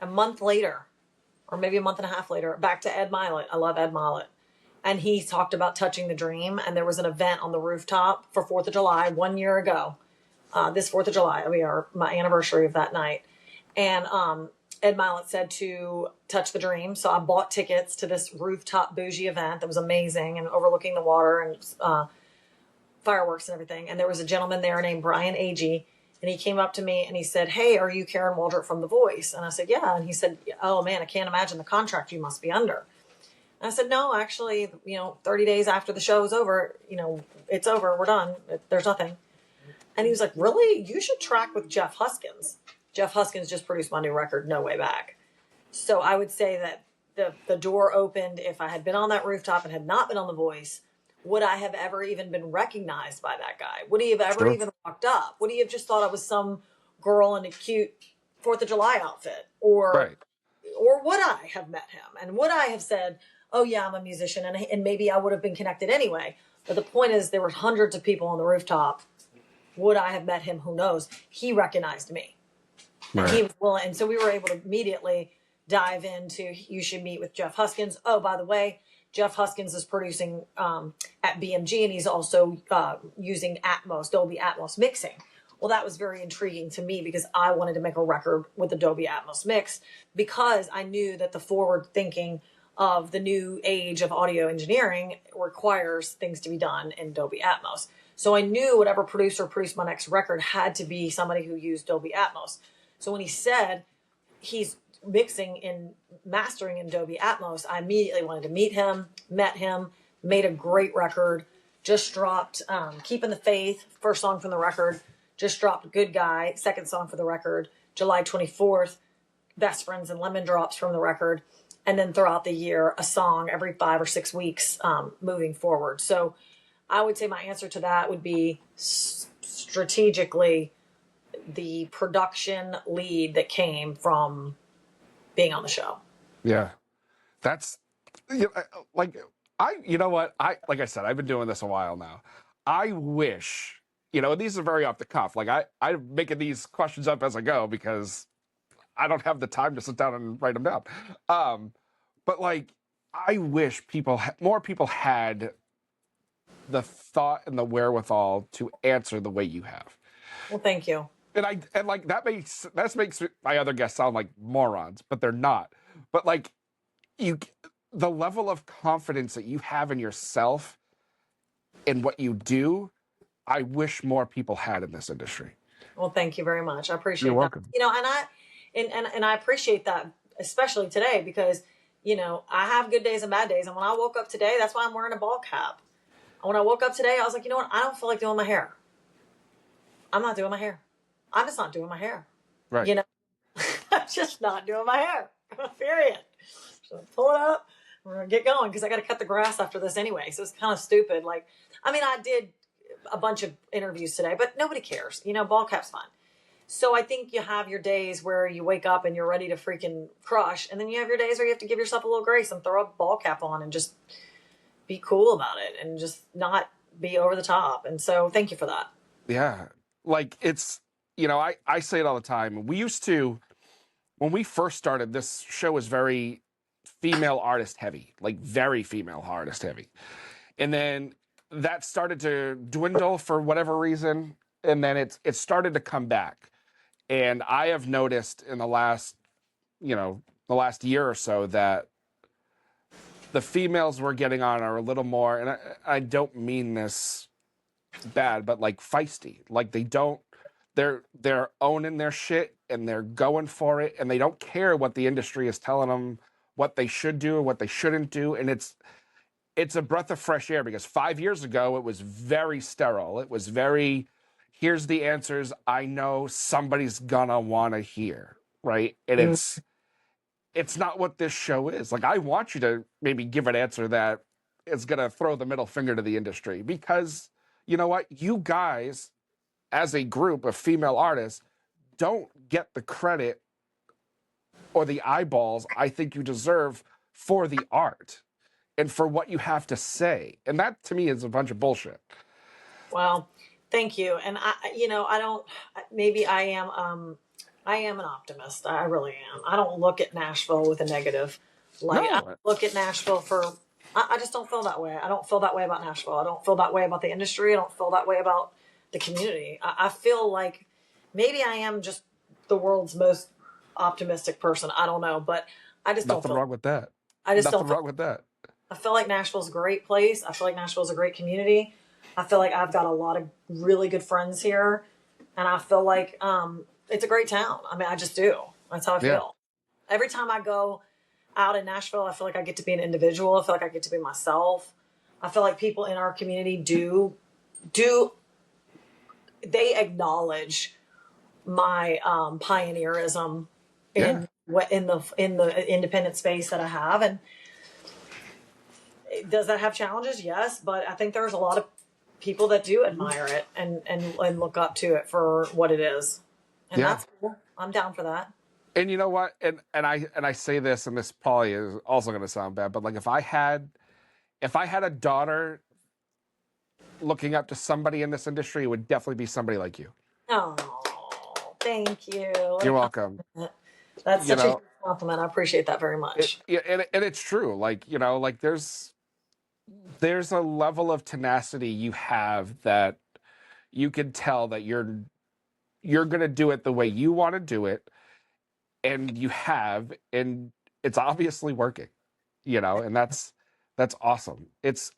Speaker 9: a month later, or maybe a month and a half later, back to Ed Milet. I love Ed Milet. And he talked about touching the dream. And there was an event on the rooftop for 4th of July 1 year ago. This 4th of July, my anniversary of that night. And Ed Milet said to touch the dream. So I bought tickets to this rooftop bougie event that was amazing and overlooking the water and fireworks and everything. And there was a gentleman there named Brian Agee. And he came up to me and he said, "Hey, are you Karen Waldrup from The Voice?" And I said, "Yeah." And he said, "Oh man, I can't imagine the contract you must be under." And I said, "No, actually, you know, 30 days after the show is over, you know, it's over. We're done. There's nothing." And he was like, "Really? You should track with Jeff Huskins." Jeff Huskins just produced my new record, No Way Back. So I would say that the door opened. If I had been on that rooftop and had not been on The Voice, would I have ever even been recognized by that guy? Would he have ever even walked up? Would he have just thought I was some girl in a cute 4th of July outfit? Or would I have met him? And would I have said, "Oh yeah, I'm a musician," and maybe I would have been connected anyway. But the point is, there were hundreds of people on the rooftop. Would I have met him? Who knows? He recognized me. And he was willing. And so we were able to immediately dive into, you should meet with Jeff Huskins. Oh, by the way, Jeff Huskins is producing at BMG, and he's also using Dolby Atmos mixing. Well, that was very intriguing to me because I wanted to make a record with the Dolby Atmos mix because I knew that the forward thinking of the new age of audio engineering requires things to be done in Dolby Atmos. So I knew whatever producer produced my next record had to be somebody who used Dolby Atmos. So when he said he's mixing and mastering in Dolby Atmos, I immediately wanted to meet him, met him, made a great record, just dropped Keeping the Faith, first song from the record, just dropped Good Guy, second song for the record, July 24th, Best Friends and Lemon Drops from the record, and then throughout the year, a song every 5 or 6 weeks moving forward. So I would say my answer to that would be strategically the production lead that came from being on the show.
Speaker 8: Yeah. That's like you know what? Like I said, I've been doing this a while now. I wish, these are very off the cuff. Like I'm making these questions up as I go because I don't have the time to sit down and write them down. But like, I wish more people had the thought and the wherewithal to answer the way you have.
Speaker 9: Well, thank you.
Speaker 8: And like that makes my other guests sound like morons, but they're not. But like the level of confidence that you have in yourself and what you do, I wish more people had in this industry.
Speaker 9: Well, thank you very much. I appreciate
Speaker 8: You're
Speaker 9: that.
Speaker 8: welcome.
Speaker 9: And I appreciate that, especially today, because, I have good days and bad days. And when I woke up today, that's why I'm wearing a ball cap. And when I woke up today, I was like, you know what? I don't feel like doing my hair. I'm not doing my hair. I'm just not doing my hair.
Speaker 8: Right.
Speaker 9: I'm just not doing my hair. Period. So pull it up. We're going to get going because I got to cut the grass after this anyway. So it's kind of stupid. I did a bunch of interviews today, but nobody cares. Ball cap's fine. So I think you have your days where you wake up and you're ready to freaking crush. And then you have your days where you have to give yourself a little grace and throw a ball cap on and just be cool about it and just not be over the top. And so thank you for that.
Speaker 8: Yeah. Like it's, I say it all the time. We used to, when we first started, this show was very female artist heavy, like very female artist heavy. And then that started to dwindle for whatever reason. And then it started to come back. And I have noticed in the last year or so that the females we're getting on are a little more, and I don't mean this bad, but like feisty. Like they're owning their shit and they're going for it, and they don't care what the industry is telling them what they should do or what they shouldn't do. And it's a breath of fresh air because 5 years ago it was very sterile. It was very, here's the answers I know somebody's gonna want to hear, right? And it's not what this show is. Like I want you to maybe give an answer that is gonna throw the middle finger to the industry because you know what? You guys, as a group of female artists, don't get the credit or the eyeballs I think you deserve for the art and for what you have to say. And that to me is a bunch of bullshit.
Speaker 9: Well, thank you. And I am an optimist. I really am. I don't look at Nashville with a negative light.
Speaker 8: No.
Speaker 9: I don't look at Nashville I just don't feel that way. I don't feel that way about Nashville. I don't feel that way about the industry. I don't feel that way about the community. I feel like maybe I am just the world's most optimistic person. I don't know, but I just don't feel
Speaker 8: nothing wrong with that.
Speaker 9: I just
Speaker 8: Nothing
Speaker 9: don't feel,
Speaker 8: wrong with that.
Speaker 9: I feel like Nashville's a great place. I feel like Nashville's a great community. I feel like I've got a lot of really good friends here, and I feel like it's a great town. I mean, I just do. That's how I feel. Every time I go out in Nashville, I feel like I get to be an individual. I feel like I get to be myself. I feel like people in our community they acknowledge my pioneerism in the independent space that I have. And does that have challenges? Yes, but I think there's a lot of people that do admire it and look up to it for what it is. And that's cool. I'm down for that.
Speaker 8: And you know what? And I say this, and this probably is also going to sound bad, but like if I had a daughter looking up to somebody in this industry, it would definitely be somebody like you.
Speaker 9: Oh, thank you.
Speaker 8: You're welcome.
Speaker 9: That's such a good compliment. I appreciate that very much.
Speaker 8: And it's true. Like, like there's a level of tenacity you have that you can tell that you're going to do it the way you want to do it. And you have, and it's obviously working, and that's awesome. It's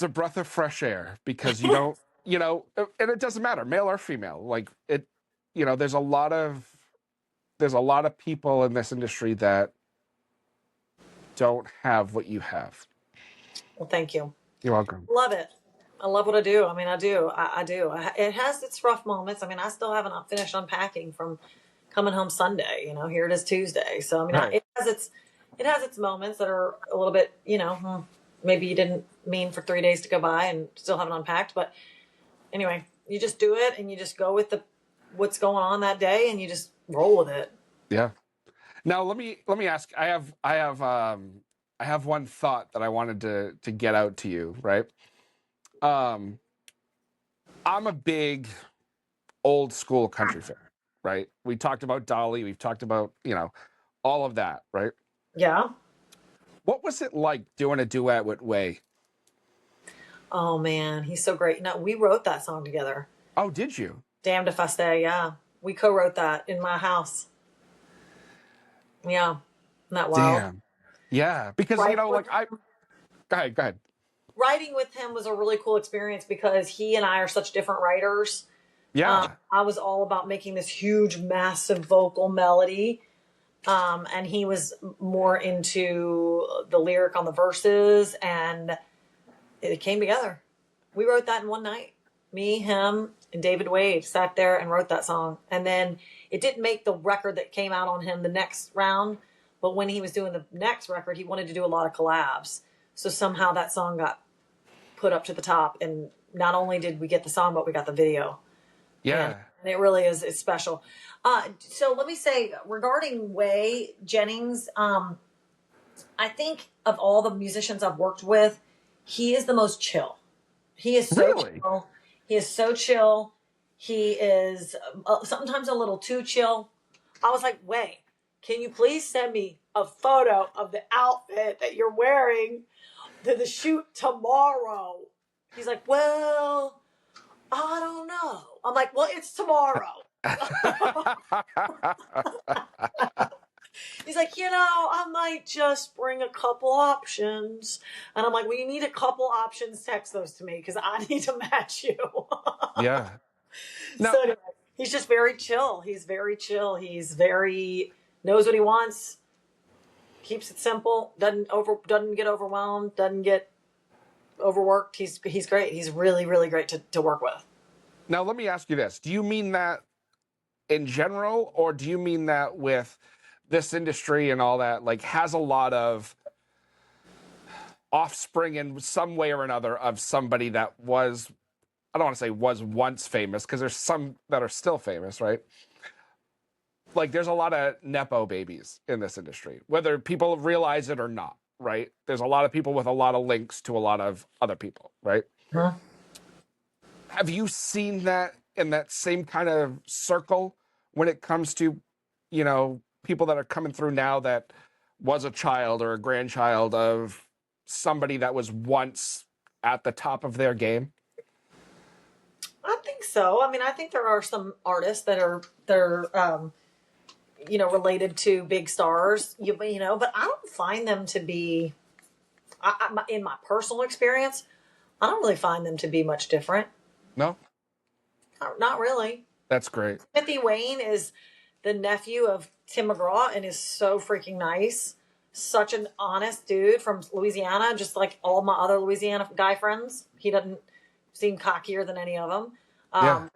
Speaker 8: a breath of fresh air because you don't, and it doesn't matter, male or female. Like there's a lot of people in this industry that don't have what you have.
Speaker 9: Well, thank you.
Speaker 8: You're welcome.
Speaker 9: Love it. I love what I do. I mean, I do. I do. It has its rough moments. I mean, I still haven't finished unpacking from coming home Sunday. Here it is Tuesday. So I mean,
Speaker 8: right.
Speaker 9: it has its moments that are a little bit, maybe you didn't mean for 3 days to go by and still haven't unpacked. But anyway, you just do it and you just go with what's going on that day and you just roll with it.
Speaker 8: Yeah. Now let me ask. I have one thought that I wanted to get out to you. Right. Um, I'm a big old school country fan. Right. We talked about Dolly. We've talked about all of that. Right.
Speaker 9: Yeah.
Speaker 8: What was it like doing a duet with Way?
Speaker 9: Oh man, he's so great. No, we wrote that song together.
Speaker 8: Oh, did you?
Speaker 9: Damned if I Stay. Yeah, we co-wrote that in my house. Yeah, isn't that wild?
Speaker 8: Damn. Yeah, because
Speaker 9: Right.
Speaker 8: like go ahead.
Speaker 9: Writing with him was a really cool experience because he and I are such different writers.
Speaker 8: Yeah.
Speaker 9: I was all about making this huge, massive vocal melody. And he was more into the lyric on the verses, and it came together. We wrote that in one night. Me, him, and David Wade sat there and wrote that song. And then it didn't make the record that came out on him the next round. But when he was doing the next record, he wanted to do a lot of collabs. So somehow that song got put up to the top. And not only did we get the song, but we got the video.
Speaker 8: Yeah.
Speaker 9: And it really is, it's special. So let me say, regarding Way Jennings, I think of all the musicians I've worked with, he is the most chill. He is so
Speaker 8: Really?
Speaker 9: chill. He is so chill. He is sometimes a little too chill. I was like, Way, can you please send me a photo of the outfit that you're wearing to the shoot tomorrow? He's like, well, I don't know. I'm like, well, it's tomorrow. He's like, I might just bring a couple options. And I'm like, well, you need a couple options. Text those to me because I need to match you.
Speaker 8: Yeah. No.
Speaker 9: So anyway, he's just very chill. He's very chill. He's very, knows what he wants. Keeps it simple. Doesn't get overwhelmed. Doesn't get overworked. He's great. He's really, really great to work with.
Speaker 8: Now, let me ask you this. Do you mean that in general, or do you mean that with this industry and all that, like, has a lot of offspring in some way or another of somebody that was, I don't want to say was once famous, because there's some that are still famous, right? Like, there's a lot of Nepo babies in this industry, whether people realize it or not, right? There's a lot of people with a lot of links to a lot of other people, right?
Speaker 9: Huh?
Speaker 8: Have you seen that in that same kind of circle when it comes to, people that are coming through now that was a child or a grandchild of somebody that was once at the top of their game?
Speaker 9: I think so. I mean, I think there are some artists that are related to big stars, but I don't find them to be, in my personal experience, I don't really find them to be much different.
Speaker 8: No?
Speaker 9: Not really.
Speaker 8: That's great.
Speaker 9: Timothy Wayne is the nephew of Tim McGraw and is so freaking nice. Such an honest dude from Louisiana, just like all my other Louisiana guy friends. He doesn't seem cockier than any of them.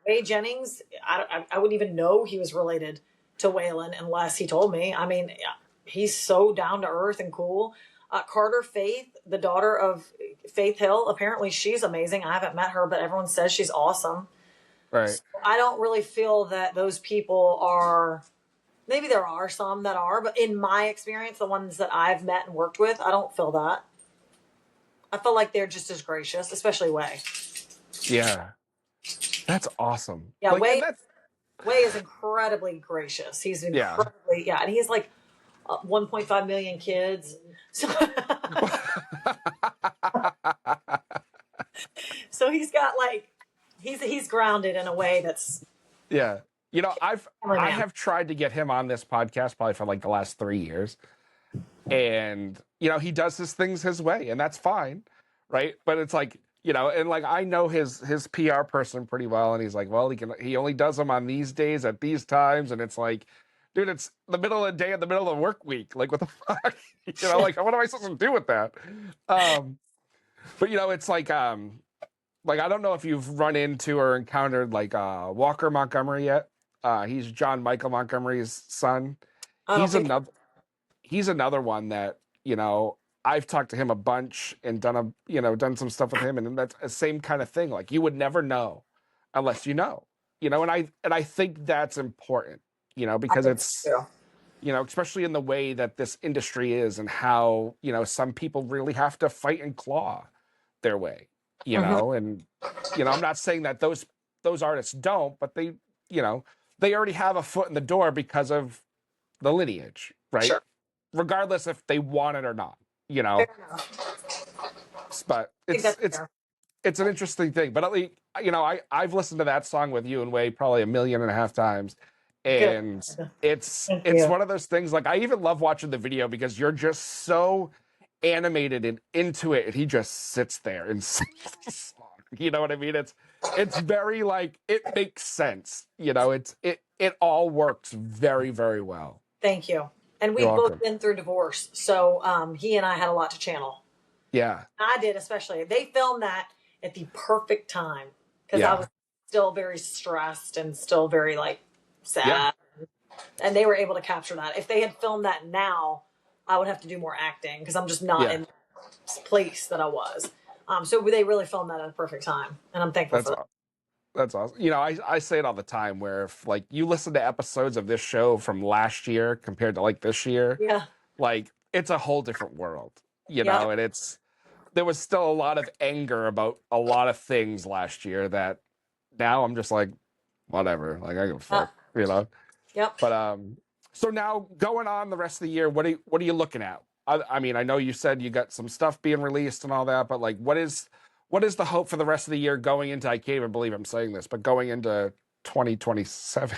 Speaker 9: Way Jennings, I wouldn't even know he was related to Waylon unless he told me. I mean, he's so down to earth and cool. Carter Faith, the daughter of Faith Hill, apparently she's amazing. I haven't met her, but everyone says she's awesome.
Speaker 8: Right.
Speaker 9: So I don't really feel that those people are, maybe there are some that are, but in my experience, the ones that I've met and worked with, I don't feel that. I feel like they're just as gracious, especially Way.
Speaker 8: Yeah. That's awesome.
Speaker 9: Yeah,
Speaker 8: like,
Speaker 9: Way is incredibly gracious. He's incredibly, and he's like 1.5 million kids. So, so he's got like, he's grounded in a way that's.
Speaker 8: Yeah. I have tried to get him on this podcast probably for like the last 3 years. And, he does his things his way, and that's fine. Right. But it's like, and like I know his PR person pretty well, and he's like, well, he only does them on these days at these times, and it's like, dude, it's the middle of the day in the middle of the work week. Like, what the fuck? Like, what am I supposed to do with that? But it's like I don't know if you've run into or encountered like Walker Montgomery yet. He's John Michael Montgomery's son. He's another one that I've talked to him a bunch and done some stuff with him, and that's the same kind of thing. Like, you would never know unless you know, and I think that's important, because especially in the way that this industry is and how, some people really have to fight and claw their way, and, I'm not saying that those artists don't, but they already have a foot in the door because of the lineage, right?
Speaker 9: Sure.
Speaker 8: Regardless if they want it or not,
Speaker 9: Fair enough.
Speaker 8: but
Speaker 9: I think that's fair.
Speaker 8: it's an interesting thing. But at least, I've listened to that song with you and Way probably 1.5 million times. And
Speaker 9: Good.
Speaker 8: it's
Speaker 9: Thank you.
Speaker 8: one of those things, like, I even love watching the video because you're just so animated and into it, and he just sits there and sings the song. You know what I mean? It's very, like, it makes sense. It all works very, very well.
Speaker 9: Thank you. And we've
Speaker 8: You're
Speaker 9: both
Speaker 8: welcome.
Speaker 9: been through divorce, so he and I had a lot to channel.
Speaker 8: Yeah.
Speaker 9: I did, especially. They filmed that at the perfect time because
Speaker 8: Yeah.
Speaker 9: I was still very stressed and still very, like, sad.
Speaker 8: Yeah.
Speaker 9: And they were able to capture that. If they had filmed that now, I would have to do more acting because I'm just not in the place that I was. So they really filmed that at the perfect time, and I'm thankful for that.
Speaker 8: That's awesome. I say it all the time where if, like, you listen to episodes of this show from last year compared to, like, this year,
Speaker 9: Yeah.
Speaker 8: like, it's a whole different world,
Speaker 9: Yeah.
Speaker 8: and there was still a lot of anger about a lot of things last year that now I'm just like, whatever, like, I give a fuck,
Speaker 9: Yep.
Speaker 8: But so now going on the rest of the year, what are you looking at? I mean, I know you said you got some stuff being released and all that, but, like, what is the hope for the rest of the year going into, I can't even believe I'm saying this, but going into 2027?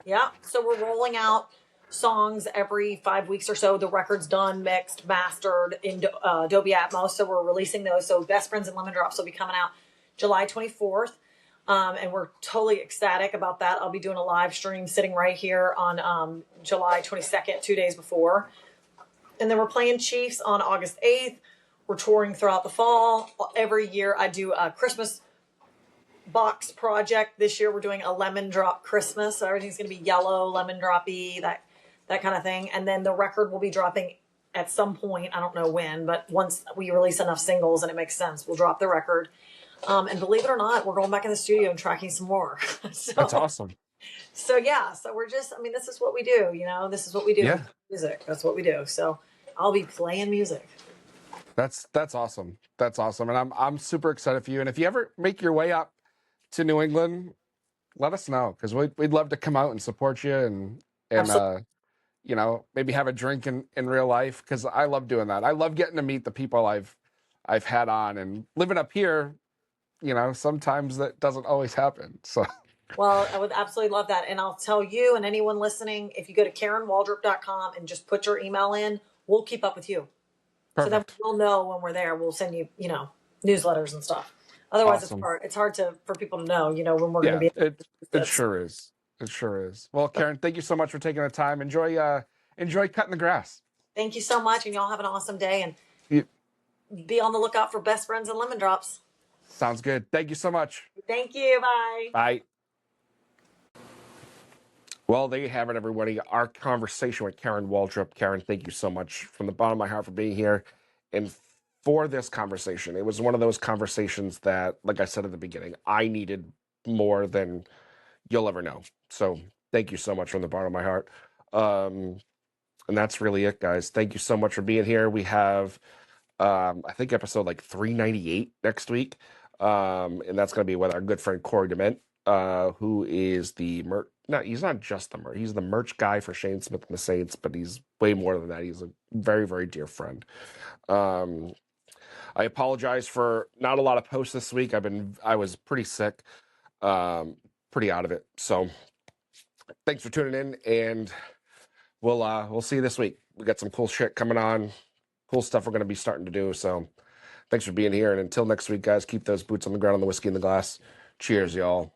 Speaker 9: Yeah. So we're rolling out songs every 5 weeks or so. The record's done, mixed, mastered in Adobe Atmos. So we're releasing those. So Best Friends and Lemon Drops will be coming out July 24th. And we're totally ecstatic about that. I'll be doing a live stream sitting right here on July 22nd, 2 days before. And then we're playing Chiefs on August 8th. We're touring throughout the fall. Every year I do a Christmas box project. This year we're doing a lemon drop Christmas. So everything's going to be yellow, lemon droppy, that kind of thing. And then the record will be dropping at some point. I don't know when, but once we release enough singles and it makes sense, we'll drop the record. And believe it or not, we're going back in the studio and tracking some more. So,
Speaker 8: That's awesome.
Speaker 9: So yeah, so we're just, I mean, this is what we do, this is what we do.
Speaker 8: Yeah.
Speaker 9: Music. That's what we do. So I'll be playing music.
Speaker 8: That's awesome. That's awesome. And I'm super excited for you. And if you ever make your way up to New England, let us know, because we'd love to come out and support you and
Speaker 9: Absolutely.
Speaker 8: maybe have a drink in real life, because I love doing that. I love getting to meet the people I've had on, and living up here, sometimes that doesn't always happen. So
Speaker 9: Well, I would absolutely love that. And I'll tell you and anyone listening, if you go to KarenWaldrup.com and just put your email in, we'll keep up with you.
Speaker 8: perfect.
Speaker 9: So then we'll know when we're there. We'll send you, newsletters and stuff. Otherwise,
Speaker 8: Awesome.
Speaker 9: it's hard. It's hard for people to know, when we're going
Speaker 8: Yeah,
Speaker 9: to be.
Speaker 8: it sure is. It sure is. Well, Karen, thank you so much for taking the time. Enjoy cutting the grass.
Speaker 9: Thank you so much, and y'all have an awesome day. And
Speaker 8: You-
Speaker 9: be on the lookout for Best Friends and Lemon Drops.
Speaker 8: Sounds good. Thank you so much.
Speaker 9: Thank you. Bye.
Speaker 8: Bye. Well, there you have it, everybody. Our conversation with Karen Waldrup. Karen, thank you so much from the bottom of my heart for being here and for this conversation. It was one of those conversations that, like I said at the beginning, I needed more than you'll ever know. So thank you so much from the bottom of my heart. And that's really it, guys. Thank you so much for being here. We have, I think, episode like 398 next week. And that's going to be with our good friend Corey Dement, who is the merch. No, he's not just the merch. He's the merch guy for Shane Smith and the Saints, but he's way more than that. He's a very, very dear friend. I apologize for not a lot of posts this week. I was pretty sick, pretty out of it. So thanks for tuning in, and we'll see you this week. We got some cool shit coming on, cool stuff we're going to be starting to do. So thanks for being here, and until next week, guys, keep those boots on the ground and the whiskey in the glass. Cheers, y'all.